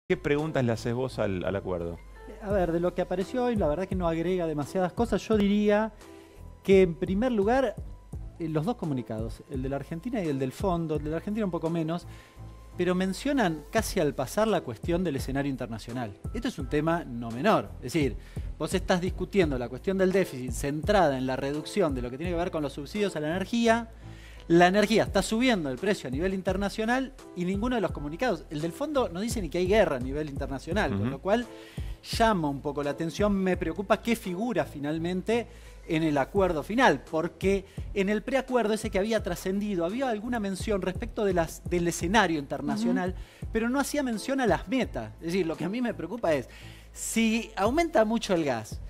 ¿Qué preguntas le haces vos al acuerdo? A ver, de lo que apareció hoy, la verdad que no agrega demasiadas cosas. Yo diría que, en primer lugar, los dos comunicados, el de la Argentina y el del Fondo, el de la Argentina un poco menos, pero mencionan casi al pasar la cuestión del escenario internacional. Esto es un tema no menor. Es decir, vos estás discutiendo la cuestión del déficit centrada en la reducción de lo que tiene que ver con los subsidios a la energía. La energía está subiendo el precio a nivel internacional y ninguno de los comunicados, el del Fondo no dice ni que hay guerra a nivel internacional, con lo cual llama un poco la atención. Me preocupa qué figura finalmente en el acuerdo final, porque en el preacuerdo ese que había trascendido había alguna mención respecto de del escenario internacional, pero no hacía mención a las metas. Es decir, lo que a mí me preocupa es, si aumenta mucho el gas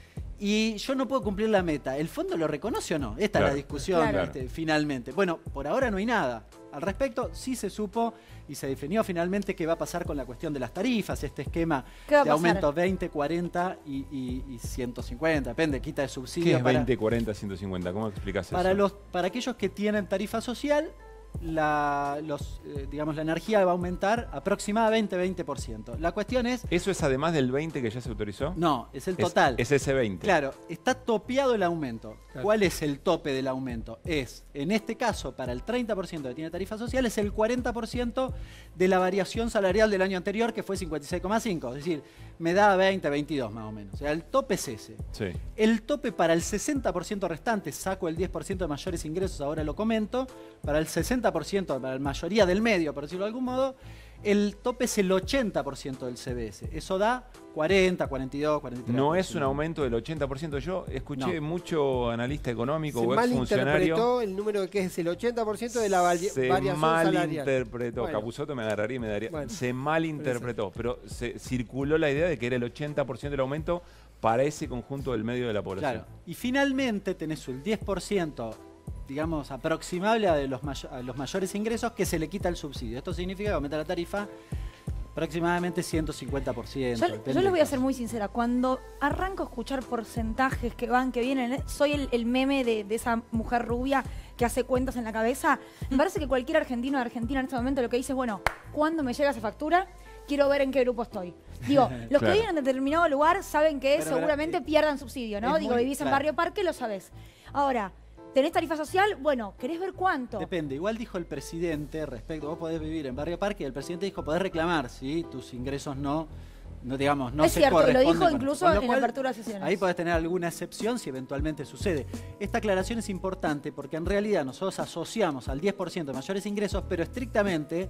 y yo no puedo cumplir la meta, ¿el Fondo lo reconoce o no? Esta es la discusión finalmente. Bueno, por ahora no hay nada al respecto. Sí se supo y se definió finalmente qué va a pasar con la cuestión de las tarifas, este esquema de aumento 20, 40 y 150, depende, quita de subsidio. ¿Qué es 20, 40, 150? ¿Cómo explicás eso? Para aquellos que tienen tarifa social, digamos, la energía va a aumentar aproximadamente 20%. La cuestión es... ¿Eso es además del 20 que ya se autorizó? No, es el total. Es ese 20. Claro, está topeado el aumento. Claro. ¿Cuál es el tope del aumento? Es, en este caso, para el 30% que tiene tarifa social, es el 40% de la variación salarial del año anterior, que fue 56,5. Es decir, me da 20, 22 más o menos. O sea, el tope es ese. Sí. El tope para el 60% restante, saco el 10% de mayores ingresos, ahora lo comento, para el 60%, para la mayoría del medio, por decirlo de algún modo, el tope es el 80% del CBS. Eso da 40, 42, 43. No es un aumento del 80%. Yo escuché mucho analista económico o exfuncionario. Se malinterpretó el número que es el 80% de la variación salarial. Se malinterpretó. Bueno. Capusotto me agarraría y me daría. Bueno, se malinterpretó, pero se circuló la idea de que era el 80% del aumento para ese conjunto del medio de la población. Claro. Y finalmente tenés el 10%, digamos, aproximable a los mayores ingresos, que se le quita el subsidio. Esto significa que aumenta la tarifa aproximadamente 150%. Yo les voy a ser muy sincera. Cuando arranco a escuchar porcentajes que van, que vienen, soy el meme de esa mujer rubia que hace cuentas en la cabeza. Me parece que cualquier argentino de Argentina en este momento lo que dice es, bueno, ¿cuándo me llega esa factura? Quiero ver en qué grupo estoy. Digo, los que viven en determinado lugar saben que seguramente pierdan subsidio, ¿no? Digo, vivís en Barrio Parque, lo sabés. Ahora, ¿tenés tarifa social? Bueno, ¿querés ver cuánto? Depende. Igual dijo el presidente respecto, vos podés vivir en Barrio Parque, y el presidente dijo, podés reclamar si tus ingresos no digamos, no se corresponden. Es cierto, lo dijo incluso en la apertura de sesiones. Ahí podés tener alguna excepción si eventualmente sucede. Esta aclaración es importante porque en realidad nosotros asociamos al 10% de mayores ingresos, pero estrictamente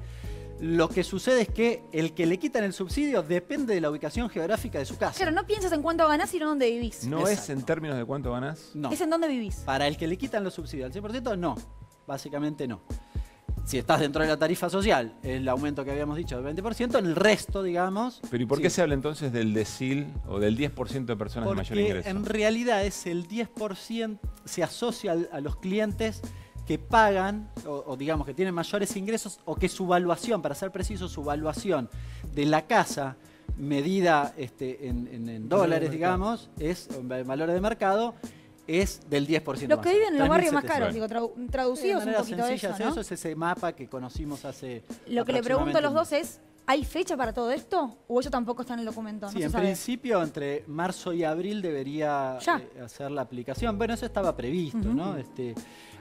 lo que sucede es que el que le quitan el subsidio depende de la ubicación geográfica de su casa. Claro, no piensas en cuánto ganás, sino dónde vivís. ¿No es en términos de cuánto ganás? No. Es en dónde vivís. Para el que le quitan los subsidios al 100%, no. Básicamente no. Si estás dentro de la tarifa social, el aumento que habíamos dicho del 20%, en el resto, digamos... Pero ¿y por qué se habla entonces del decil o del 10% de personas de mayor ingreso? Porque en realidad es el 10%, se asocia a los clientes que pagan, o digamos que tienen mayores ingresos, o que su valuación, para ser preciso, su valuación de la casa medida en dólares, digamos, es en valores de mercado, es del 10%. Los que viven en los barrios más caros, digo, traducidos un poquito de eso, ¿no? Eso es ese mapa que conocimos hace... Lo que le pregunto a los dos es, ¿hay fecha para todo esto? ¿O eso tampoco está en el documento? Sí, en principio entre marzo y abril debería hacer la aplicación. Bueno, eso estaba previsto, ¿no?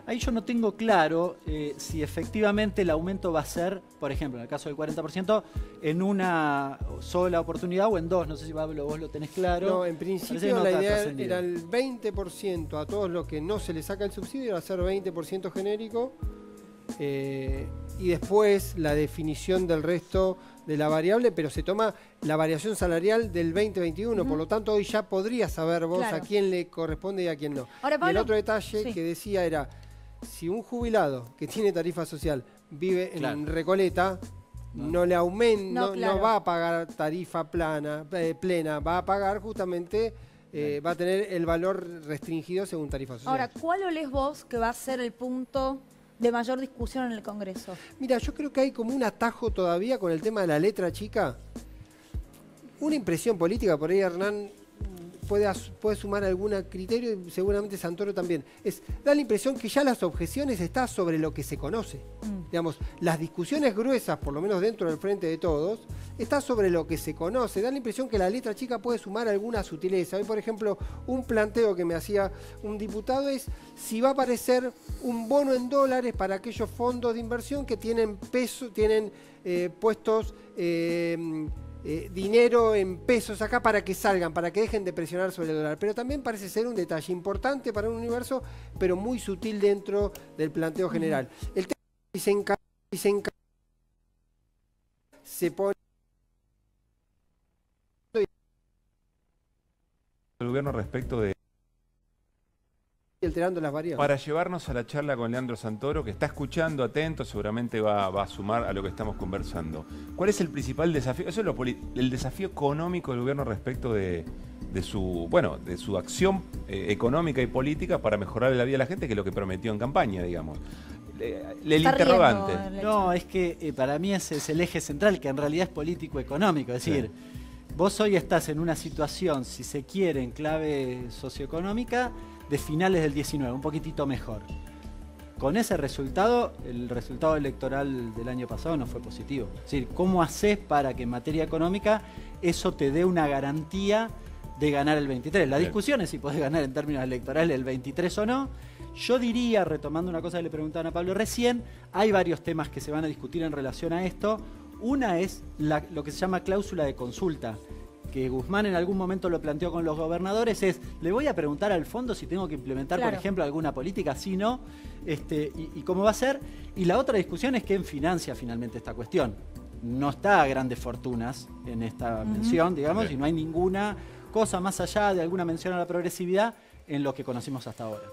Ahí yo no tengo claro si efectivamente el aumento va a ser, por ejemplo, en el caso del 40%, en una sola oportunidad o en dos. No sé si, Pablo, vos lo tenés claro. No, en principio la idea era el 20% a todos los que no se les saca el subsidio, era hacer 20% genérico. Y después la definición del resto de la variable, pero se toma la variación salarial del 2021, por lo tanto hoy ya podrías saber vos a quién le corresponde y a quién no. Ahora, Pablo, y el otro detalle que decía era, si un jubilado que tiene tarifa social vive en Recoleta, no le aumenta, no va a pagar tarifa plena, va a pagar justamente... va a tener el valor restringido según tarifa social. Ahora, ¿cuál olés vos que va a ser el punto de mayor discusión en el Congreso? Mira, yo creo que hay como un atajo todavía con el tema de la letra chica. Una impresión política, por ahí Hernán puede sumar algún criterio y seguramente Santoro también. Da la impresión que ya las objeciones están sobre lo que se conoce. digamos, las discusiones gruesas, por lo menos dentro del Frente de Todos, está sobre lo que se conoce. Da la impresión que la letra chica puede sumar alguna sutileza. Hoy, por ejemplo, un planteo que me hacía un diputado es si va a aparecer un bono en dólares para aquellos fondos de inversión que tienen puestos dinero en pesos acá para que salgan, para que dejen de presionar sobre el dólar. Pero también parece ser un detalle importante para un universo, pero muy sutil dentro del planteo general. El tema se pone el gobierno respecto de alterando las variables. Para llevarnos a la charla con Leandro Santoro, que está escuchando atento, seguramente va a sumar a lo que estamos conversando. ¿Cuál es el principal desafío? Eso es el desafío económico del gobierno respecto de su acción económica y política para mejorar la vida de la gente, que es lo que prometió en campaña, digamos. El interrogante. No, es que para mí ese es el eje central, que en realidad es político-económico. Es decir, vos hoy estás en una situación, si se quiere, en clave socioeconómica, de finales del 19, un poquitito mejor. Con ese resultado, el resultado electoral del año pasado no fue positivo. Es decir, ¿cómo haces para que en materia económica eso te dé una garantía de ganar el 23? La discusión es si podés ganar en términos electorales el 23 o no. Yo diría, retomando una cosa que le preguntaban a Pablo recién, hay varios temas que se van a discutir en relación a esto. Una es lo que se llama cláusula de consulta, que Guzmán en algún momento lo planteó con los gobernadores, le voy a preguntar al fondo si tengo que implementar, por ejemplo, alguna política, si no, y cómo va a ser. Y la otra discusión es quién financia finalmente esta cuestión. No está a grandes fortunas en esta mención, digamos, y no hay ninguna cosa más allá de alguna mención a la progresividad en lo que conocimos hasta ahora.